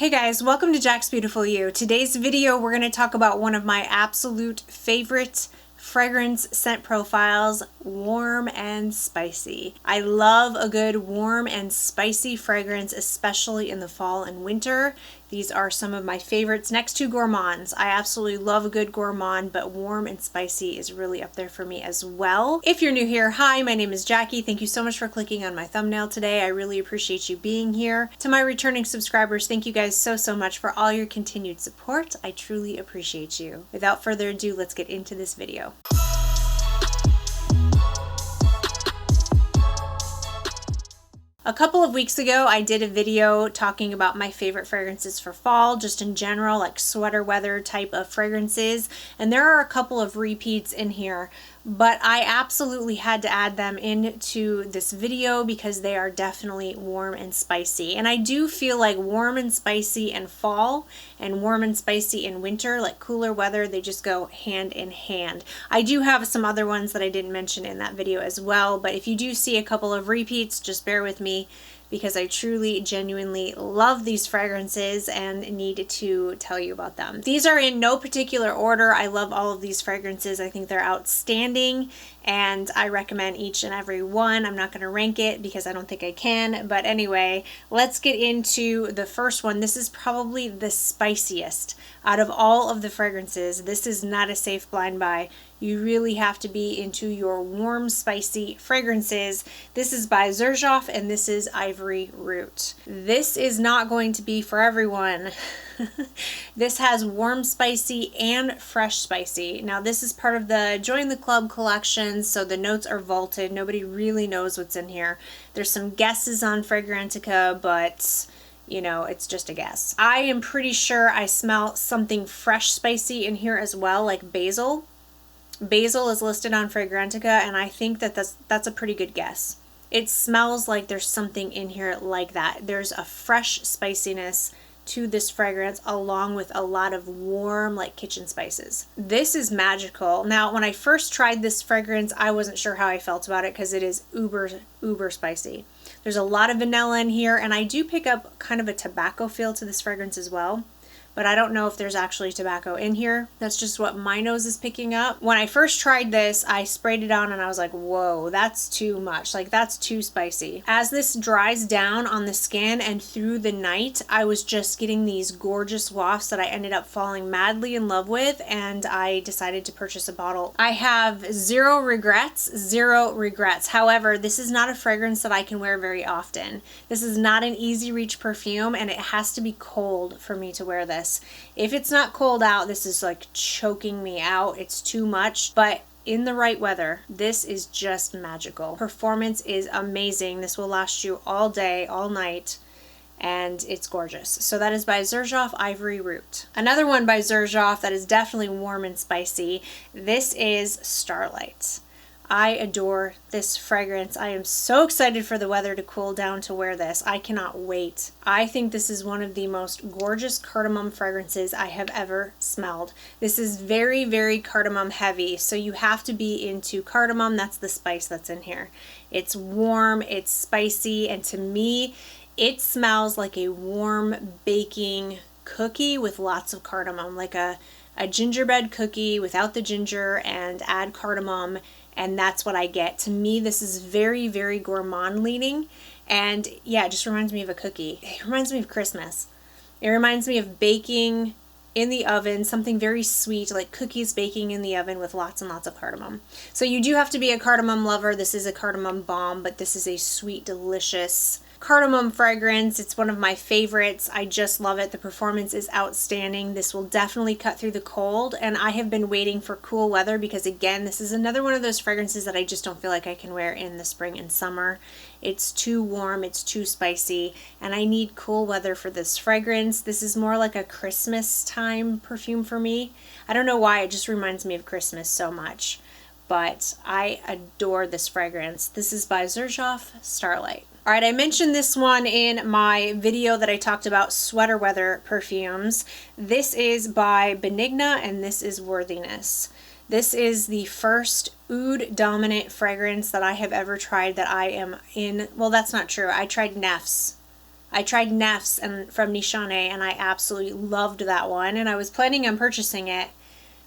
Hey guys, welcome to Jaxbeautifulyou. Today's video we're going to talk about one of my absolute favorite fragrance scent profiles, warm and spicy. I love a good warm and spicy fragrance, especially in the fall and winter. These are some of my favorites next to gourmands. I absolutely love a good gourmand, but warm and spicy is really up there for me as well. If you're new here, hi, my name is Jackie. Thank you so much for clicking on my thumbnail today. I really appreciate you being here. To my returning subscribers, thank you guys so much for all your continued support. I truly appreciate you. Without further ado, let's get into this video. A couple of weeks ago, I did a video talking about my favorite fragrances for fall, just in general, like sweater weather type of fragrances. And there are a couple of repeats in here, but I absolutely had to add them into this video because they are definitely warm and spicy. And I do feel like warm and spicy in fall and warm and spicy in winter, like cooler weather, they just go hand in hand. I do have some other ones that I didn't mention in that video as well, but if you do see a couple of repeats, just bear with me, because I truly, genuinely love these fragrances and need to tell you about them. These are in no particular order. I love all of these fragrances. I think they're outstanding and I recommend each and every one. I'm not going to rank it because I don't think I can, but anyway, let's get into the first one. This is probably the spiciest out of all of the fragrances. This is not a safe blind buy. You really have to be into your warm, spicy fragrances. This is by Xerjoff and this is Ivory Root. This is not going to be for everyone. This has warm spicy and fresh spicy. Now this is part of the Join the Club collection, so the notes are vaulted. Nobody really knows what's in here. There's some guesses on Fragrantica, but you know, it's just a guess. I am pretty sure I smell something fresh spicy in here as well, like basil. Basil is listed on Fragrantica, and I think that that's a pretty good guess. It smells like there's something in here like that. There's a fresh spiciness to this fragrance along with a lot of warm, like kitchen spices. This is magical. Now, when I first tried this fragrance, I wasn't sure how I felt about it because it is uber spicy. There's a lot of vanilla in here, and I do pick up kind of a tobacco feel to this fragrance as well. But I don't know if there's actually tobacco in here. That's just what my nose is picking up. When I first tried this, I sprayed it on and I was like, whoa, that's too much. Like, that's too spicy. As this dries down on the skin and through the night, I was just getting these gorgeous wafts that I ended up falling madly in love with, and I decided to purchase a bottle. I have zero regrets. However, this is not a fragrance that I can wear very often. This is not an easy reach perfume, and it has to be cold for me to wear this. If it's not cold out, this is like choking me out. It's too much, but in the right weather, this is just magical. Performance is amazing. This will last you all day, all night, and it's gorgeous. So that is by Xerjoff Ivory Root. Another one by Xerjoff that is definitely warm and spicy. This is Starlight. I adore this fragrance. I am so excited for the weather to cool down to wear this. I cannot wait. I think this is one of the most gorgeous cardamom fragrances I have ever smelled. This is very cardamom heavy, so you have to be into cardamom. That's the spice that's in here. It's warm, it's spicy, and to me, it smells like a warm baking cookie with lots of cardamom, like a gingerbread cookie without the ginger and add cardamom. And that's what I get. To me, this is very gourmand leaning. And yeah, it just reminds me of a cookie. It reminds me of Christmas. It reminds me of baking in the oven, something very sweet, like cookies baking in the oven with lots and lots of cardamom. So you do have to be a cardamom lover. This is a cardamom bomb, but this is a sweet, delicious cardamom fragrance. It's one of my favorites. I just love it. The performance is outstanding. This will definitely cut through the cold, and I have been waiting for cool weather because, again, this is another one of those fragrances that I just don't feel like I can wear in the spring and summer. It's too warm, it's too spicy, and I need cool weather for this fragrance. This is more like a Christmas time perfume for me. I don't know why, it just reminds me of Christmas so much, but I adore this fragrance. This is by Xerjoff Starlight. All right, I mentioned this one in my video that I talked about sweater weather perfumes. This is by Benigna and this is Worthiness. This is the first oud dominant fragrance that I have ever tried that I am in. Well, that's not true. I tried Neff's I tried Nefs and from Nishane, and I absolutely loved that one, and I was planning on purchasing it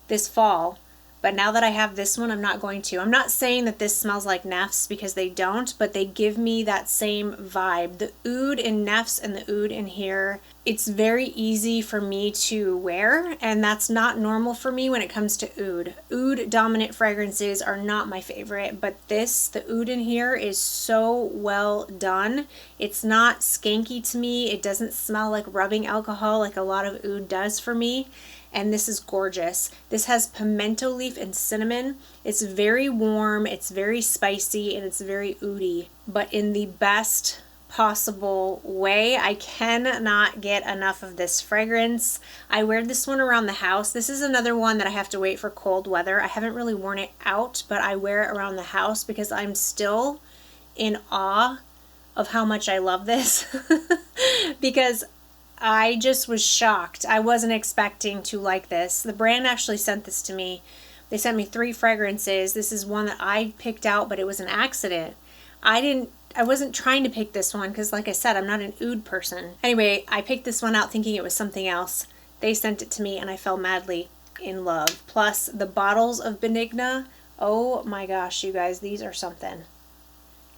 this fall. But now that I have this one, I'm not going to. I'm not saying that this smells like Nefs because they don't, but they give me that same vibe. The oud in Nefs and the oud in here, it's very easy for me to wear, and that's not normal for me when it comes to oud. Oud dominant fragrances are not my favorite, but this, the oud in here, is so well done. It's not skanky to me. It doesn't smell like rubbing alcohol like a lot of oud does for me. And this is gorgeous. This has pimento leaf and cinnamon. It's very warm, it's very spicy, and it's very oudy, but in the best possible way. I cannot get enough of this fragrance. I wear this one around the house. This is another one that I have to wait for cold weather. I haven't really worn it out, but I wear it around the house because I'm still in awe of how much I love this because I just was shocked. I wasn't expecting to like this. The brand actually sent this to me. They sent me 3 fragrances. This is one that I picked out, but it was an accident. I wasn't trying to pick this one because, like I said, I'm not an oud person. Anyway, I picked this one out thinking it was something else. They sent it to me and I fell madly in love. Plus the bottles of Benigna. Oh my gosh, you guys, these are something.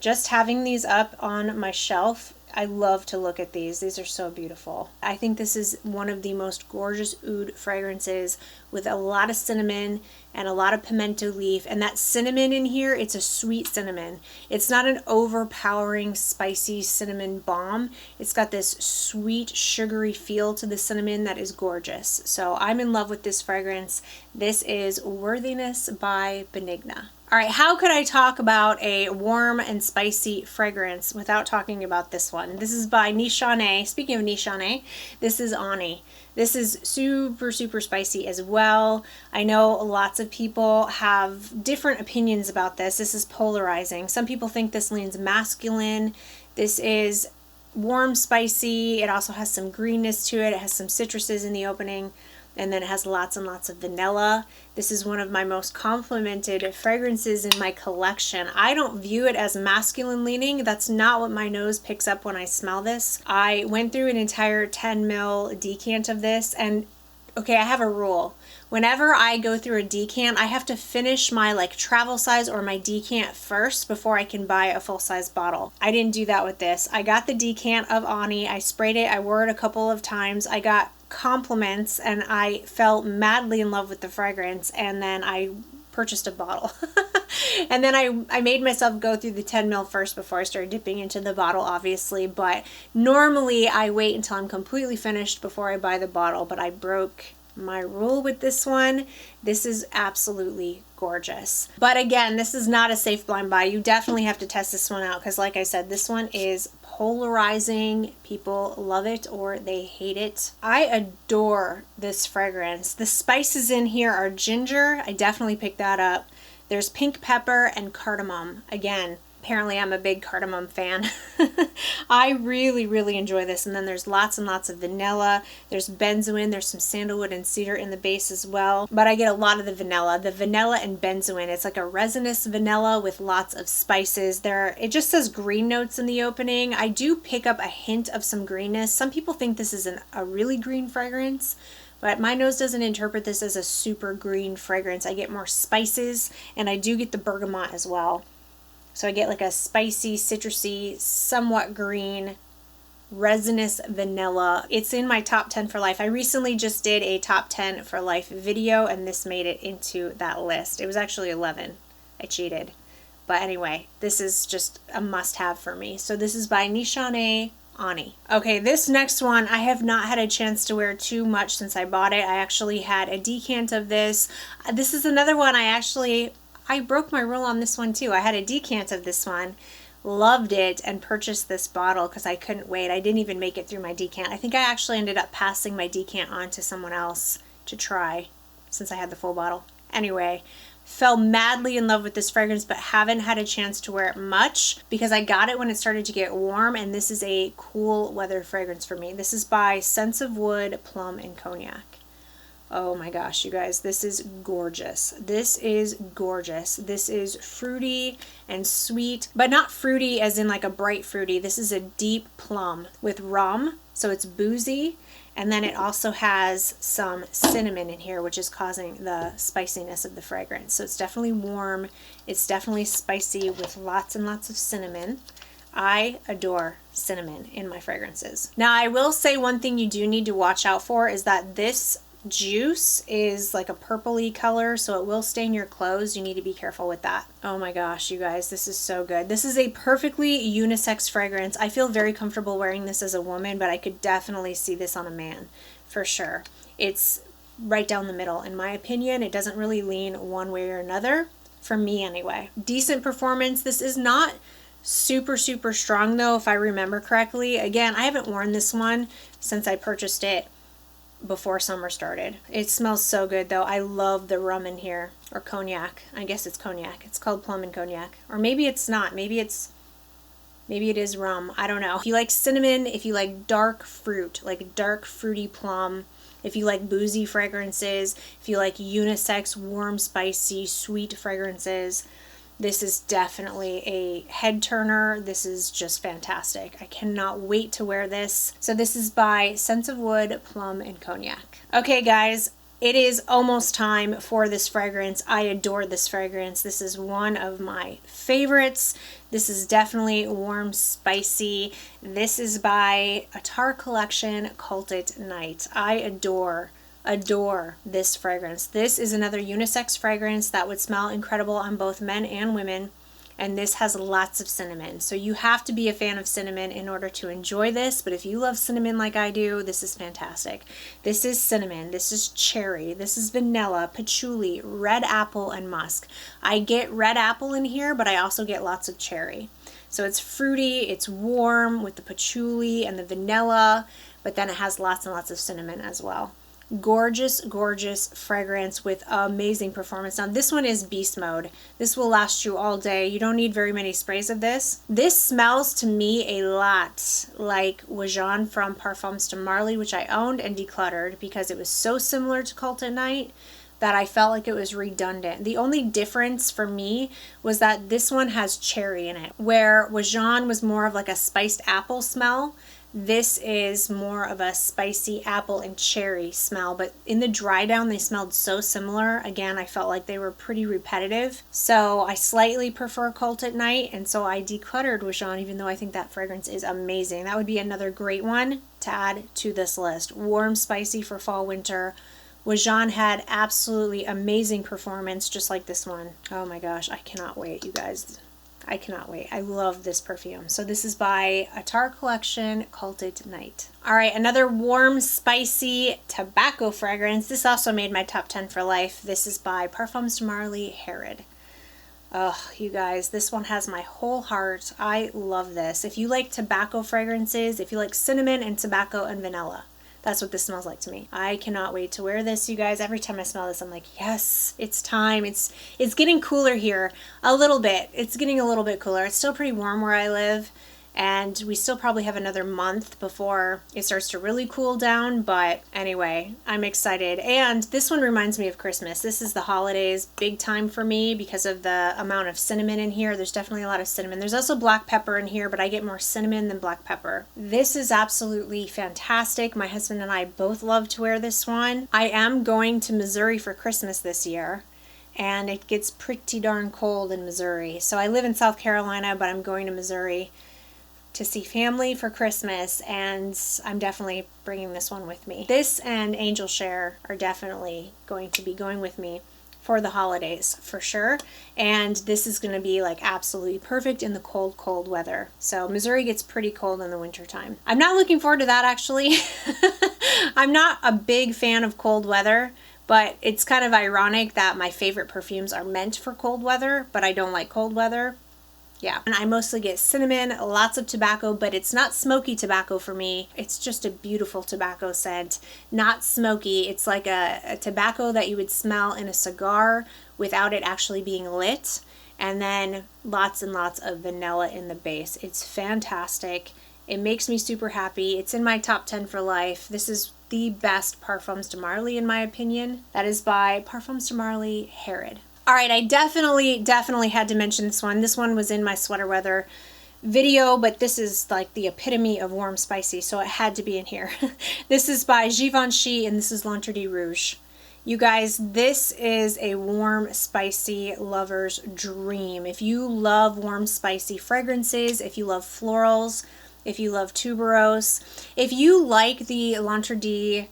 Just having these up on my shelf, I love to look at these. These are so beautiful. I think this is one of the most gorgeous oud fragrances with a lot of cinnamon and a lot of pimento leaf. And that cinnamon in here, it's a sweet cinnamon. It's not an overpowering spicy cinnamon bomb. It's got this sweet sugary feel to the cinnamon that is gorgeous. So I'm in love with this fragrance. This is Worthiness by Benigna. All right, how could I talk about a warm and spicy fragrance without talking about this one? This is by Nishane. Speaking of Nishane, this is Xoni. This is super, super spicy as well. I know lots of people have different opinions about this. This is polarizing. Some people think this leans masculine. This is warm, spicy. It also has some greenness to it. It has some citruses in the opening. And then it has lots and lots of vanilla. This is one of my most complimented fragrances in my collection. I don't view it as masculine leaning. That's not what my nose picks up when I smell this. I went through an entire 10 ml decant of this, and okay, I have a rule. Whenever I go through a decant, I have to finish my travel size or my decant first before I can buy a full size bottle. I didn't do that with this. I got the decant of Xoni. I sprayed it. I wore it a couple of times. I got compliments and I fell madly in love with the fragrance, and then I purchased a bottle. And then I made myself go through the 10 ml first before I started dipping into the bottle, obviously, but normally I wait until I'm completely finished before I buy the bottle, but I broke my rule with this one. This is absolutely gorgeous. But again, this is not a safe blind buy. You definitely have to test this one out because, like I said, this one is polarizing. People love it or they hate it. I adore this fragrance. The spices in here are ginger. I definitely picked that up. There's pink pepper and cardamom. Again, apparently I'm a big cardamom fan. I really, really enjoy this. And then there's lots and lots of vanilla. There's benzoin. There's some sandalwood and cedar in the base as well. But I get a lot of the vanilla. The vanilla and benzoin. It's like a resinous vanilla with lots of spices. It just says green notes in the opening. I do pick up a hint of some greenness. Some people think this is a really green fragrance, but my nose doesn't interpret this as a super green fragrance. I get more spices, and I do get the bergamot as well. So I get like a spicy, citrusy, somewhat green, resinous vanilla. It's in my top 10 for life. I recently just did a top 10 for life video, and this made it into that list. It was actually 11. I cheated. But anyway, this is just a must-have for me. So this is by Nishane Xoni. Okay, this next one I have not had a chance to wear too much since I bought it. I actually had a decant of this. This is another one I broke my rule on this one too. I had a decant of this one, loved it, and purchased this bottle because I couldn't wait. I didn't even make it through my decant. I think I actually ended up passing my decant on to someone else to try since I had the full bottle. Anyway, fell madly in love with this fragrance, but haven't had a chance to wear it much because I got it when it started to get warm, and this is a cool weather fragrance for me. This is by Sense of Wood, Plum, and Cognac. Oh my gosh, you guys, this is gorgeous. This is gorgeous. This is fruity and sweet, but not fruity as in like a bright fruity. This is a deep plum with rum, so it's boozy. And then it also has some cinnamon in here, which is causing the spiciness of the fragrance. So it's definitely warm. It's definitely spicy with lots and lots of cinnamon. I adore cinnamon in my fragrances. Now, I will say one thing you do need to watch out for is that this juice is like a purpley color, so it will stain your clothes. You need to be careful with that. Oh my gosh, you guys, this is so good. This is a perfectly unisex fragrance. I feel very comfortable wearing this as a woman, but I could definitely see this on a man for sure. It's right down the middle in my opinion. It doesn't really lean one way or another, for me anyway. Decent performance. This is not super strong though, if I remember correctly. Again, I haven't worn this one since I purchased it before summer started. It smells so good though. I love the rum in here, or cognac. I guess it's cognac. It's called Plum and Cognac, or maybe it's not. Maybe it is rum. I don't know. If you like cinnamon, if you like dark fruit, like dark fruity plum, if you like boozy fragrances, if you like unisex, warm, spicy, sweet fragrances, this is definitely a head turner. This is just fantastic. I cannot wait to wear this. So this is by Scents of Wood, Plum, and Cognac. Okay guys, it is almost time for this fragrance. I adore this fragrance. This is one of my favorites. This is definitely warm, spicy. This is by Attar Collection, Khaltat Night. I adore this fragrance. This is another unisex fragrance that would smell incredible on both men and women, and this has lots of cinnamon. So you have to be a fan of cinnamon in order to enjoy this, but if you love cinnamon like I do, this is fantastic. This is cinnamon, this is cherry, this is vanilla, patchouli, red apple, and musk. I get red apple in here, but I also get lots of cherry. So it's fruity, it's warm with the patchouli and the vanilla, but then it has lots and lots of cinnamon as well. Gorgeous fragrance with amazing performance. Now this one is beast mode. This will last you all day. You don't need very many sprays of this. This smells to me a lot like Xerjoff from Parfums de Marly, which I owned and decluttered because it was so similar to Khaltat Night that I felt like it was redundant. The only difference for me was that this one has cherry in it, where Xerjoff was more of like a spiced apple smell. This is more of a spicy apple and cherry smell, but in the dry down they smelled so similar. Again, I felt like they were pretty repetitive. So I slightly prefer Khaltat Night, and so I decluttered Xerjoff, even though I think that fragrance is amazing. That would be another great one to add to this list. Warm, spicy for fall, winter. Xerjoff had absolutely amazing performance, just like this one. Oh my gosh, I cannot wait, you guys. I cannot wait. I love this perfume. So this is by Attar Collection, Khaltat Night. All right, another warm, spicy tobacco fragrance. This also made my top 10 for life. This is by Parfums de Marly, Herod. Oh, you guys, this one has my whole heart. I love this. If you like tobacco fragrances, if you like cinnamon and tobacco and vanilla, that's what this smells like to me. I cannot wait to wear this, you guys. Every time I smell this, I'm like, yes, it's time. It's getting cooler here a little bit. It's getting a little bit cooler. It's still pretty warm where I live, and we still probably have another month before it starts to really cool down. But anyway, I'm excited. And this one reminds me of Christmas. This is the holidays, big time for me because of the amount of cinnamon in here. There's definitely a lot of cinnamon. There's also black pepper in here, but I get more cinnamon than black pepper. This is absolutely fantastic. My husband and I both love to wear this one. I am going to Missouri for Christmas this year, and it gets pretty darn cold in Missouri. So I live in South Carolina, but I'm going to Missouri to see family for Christmas, and I'm definitely bringing this one with me. This and Angel Share are definitely going to be going with me for the holidays for sure, and this is going to be like absolutely perfect in the cold weather. So Missouri gets pretty cold in the winter time. I'm not looking forward to that actually. I'm not a big fan of cold weather, but it's kind of ironic that my favorite perfumes are meant for cold weather, but I don't like cold weather. Yeah, and I mostly get cinnamon, lots of tobacco, but it's not smoky tobacco for me. It's just a beautiful tobacco scent, not smoky. It's like a tobacco that you would smell in a cigar without it actually being lit, and then lots and lots of vanilla in the base. It's fantastic. It makes me super happy. It's in my top 10 for life. This is the best Parfums de Marly in my opinion. That is by Parfums de Marly Herod. All right, I definitely had to mention this one. This one was in my sweater weather video, but this is like the epitome of warm spicy, so it had to be in here. This is by Givenchy, and this is L'Interdit Rouge. You guys, this is a warm spicy lover's dream. If you love warm spicy fragrances, if you love florals, if you love tuberose, if you like the L'Interdit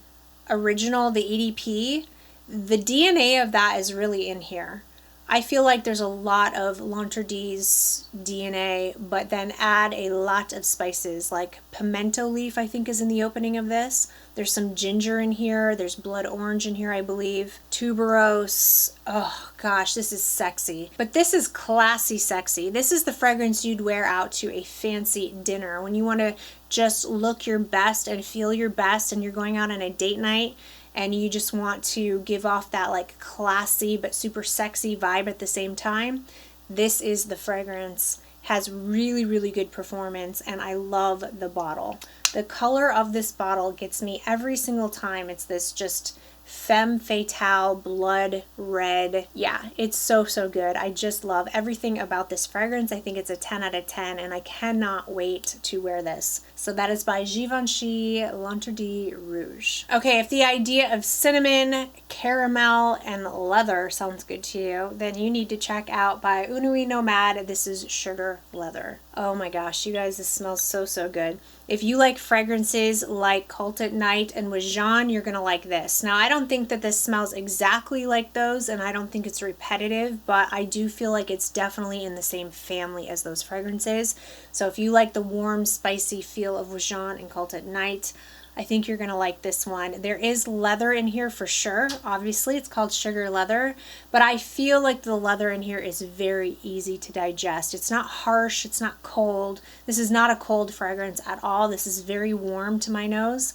original, the EDP, the DNA of that is really in here. I feel like there's a lot of L'Interdit's DNA, but then add a lot of spices like pimento leaf, I think is in the opening of this. There's some ginger in here. There's blood orange in here, I believe. Tuberose. Oh gosh, this is sexy. But this is classy sexy. This is the fragrance you'd wear out to a fancy dinner when you want to just look your best and feel your best and you're going out on a date night and you just want to give off that like classy but super sexy vibe at the same time. This is the fragrance. Has really good performance, and I love the bottle. The color of this bottle gets me every single time. It's this just femme fatale blood red. Yeah, it's so good. I just love everything about this fragrance. I think it's a 10 out of 10, and I cannot wait to wear this. So that is by Givenchy L'Interdit Rouge. Okay, if the idea of cinnamon, caramel, and leather sounds good to you, then you need to check out by Une Nuit Nomade. This is Sugar Leather. Oh my gosh, you guys, this smells so good. If you like fragrances like Khaltat Night and Nishane, you're gonna like this. Now, I don't think that this smells exactly like those, and I don't think it's repetitive, but I do feel like it's definitely in the same family as those fragrances. So if you like the warm, spicy feel of Nishane and Khaltat Night, I think you're gonna like this one. There is leather in here for sure. Obviously, it's called sugar leather, but I feel like the leather in here is very easy to digest. It's not harsh, it's not cold. This is not a cold fragrance at all. This is very warm to my nose.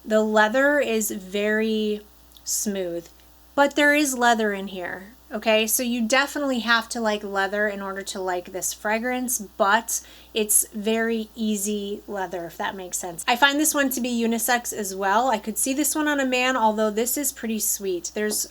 The leather is very smooth, but there is leather in here. Okay, so you definitely have to like leather in order to like this fragrance, but it's very easy leather, if that makes sense. I find this one to be unisex as well. I could see this one on a man, although this is pretty sweet. There's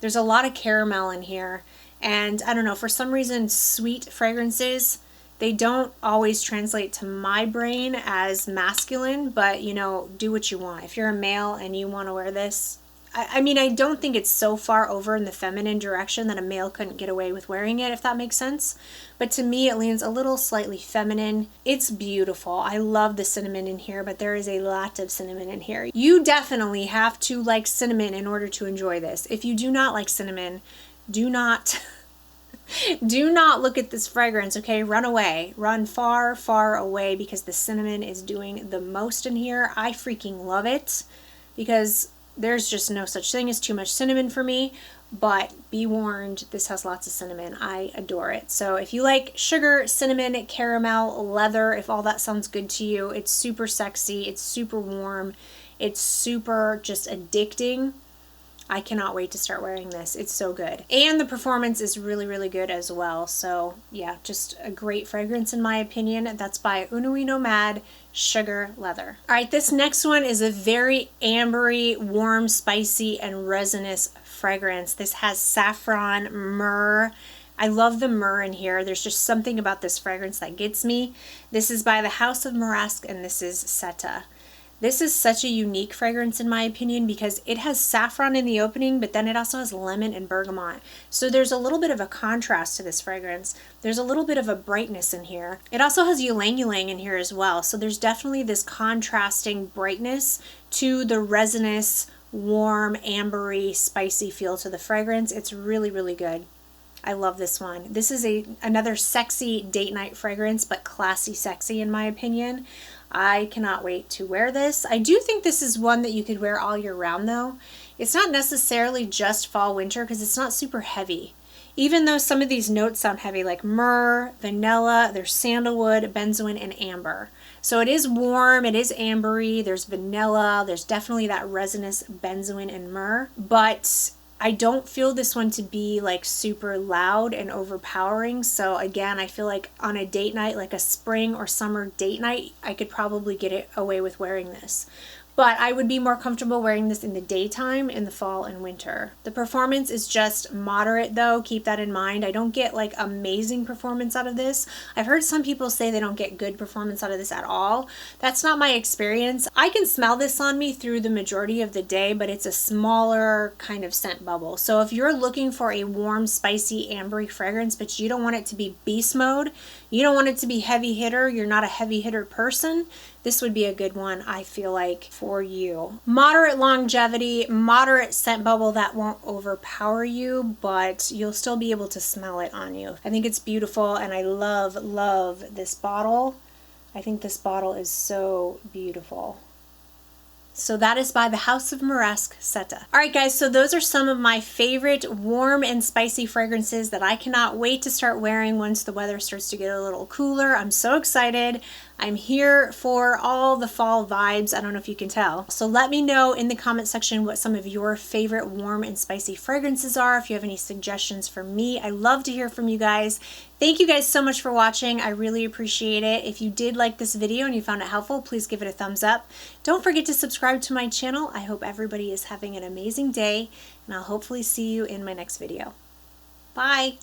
a lot of caramel in here, and I don't know, for some reason sweet fragrances, they don't always translate to my brain as masculine, but you know, do what you want. If you're a male and you want to wear this, I mean, I don't think it's so far over in the feminine direction that a male couldn't get away with wearing it, if that makes sense. But to me, it leans a little slightly feminine. It's beautiful. I love the cinnamon in here, but there is a lot of cinnamon in here. You definitely have to like cinnamon in order to enjoy this. If you do not like cinnamon, do not look at this fragrance, okay? Run away. Run far away, because the cinnamon is doing the most in here. I freaking love it, because there's just no such thing as too much cinnamon for me, but be warned, this has lots of cinnamon. I adore it. So if you like sugar, cinnamon, caramel, leather, if all that sounds good to you, it's super sexy, it's super warm, it's super just addicting. I cannot wait to start wearing this. It's so good. And the performance is really good as well. So yeah, just a great fragrance in my opinion. That's by Une Nuit Nomade, Sugar Leather. All right, this next one is a very ambery, warm, spicy, and resinous fragrance. This has saffron, myrrh. I love the myrrh in here. There's just something about this fragrance that gets me. This is by the House of Moresque, and this is Seta. This is such a unique fragrance in my opinion, because it has saffron in the opening, but then it also has lemon and bergamot. So there's a little bit of a contrast to this fragrance. There's a little bit of a brightness in here. It also has ylang ylang in here as well. So there's definitely this contrasting brightness to the resinous, warm, ambery, spicy feel to the fragrance. It's really good. I love this one. This is another sexy date night fragrance, but classy sexy in my opinion. I cannot wait to wear this. I do think this is one that you could wear all year round though. It's not necessarily just fall winter, because it's not super heavy. Even though some of these notes sound heavy, like myrrh, vanilla, there's sandalwood, benzoin, and amber. So it is warm, it is ambery, there's vanilla, there's definitely that resinous benzoin and myrrh, but I don't feel this one to be like super loud and overpowering. So again, I feel like on a date night, like a spring or summer date night, I could probably get it away with wearing this. but I would be more comfortable wearing this in the daytime in the fall and winter. The performance is just moderate though, keep that in mind. I don't get like amazing performance out of this. I've heard some people say they don't get good performance out of this at all. That's not my experience. I can smell this on me through the majority of the day, but it's a smaller kind of scent bubble. So if you're looking for a warm, spicy, ambery fragrance, but you don't want it to be beast mode, you don't want it to be heavy hitter, you're not a heavy hitter person, this would be a good one, I feel like, for you. Moderate longevity, moderate scent bubble that won't overpower you, but you'll still be able to smell it on you. I think it's beautiful, and I love, love this bottle. I think this bottle is so beautiful. So that is by the House of Moresque, Seta. All right, guys, so those are some of my favorite warm and spicy fragrances that I cannot wait to start wearing once the weather starts to get a little cooler. I'm so excited. I'm here for all the fall vibes. I don't know if you can tell. So let me know in the comment section what some of your favorite warm and spicy fragrances are. If you have any suggestions for me, I love to hear from you guys. Thank you guys so much for watching. I really appreciate it. If you did like this video and you found it helpful, please give it a thumbs up. Don't forget to subscribe to my channel. I hope everybody is having an amazing day, and I'll hopefully see you in my next video. Bye.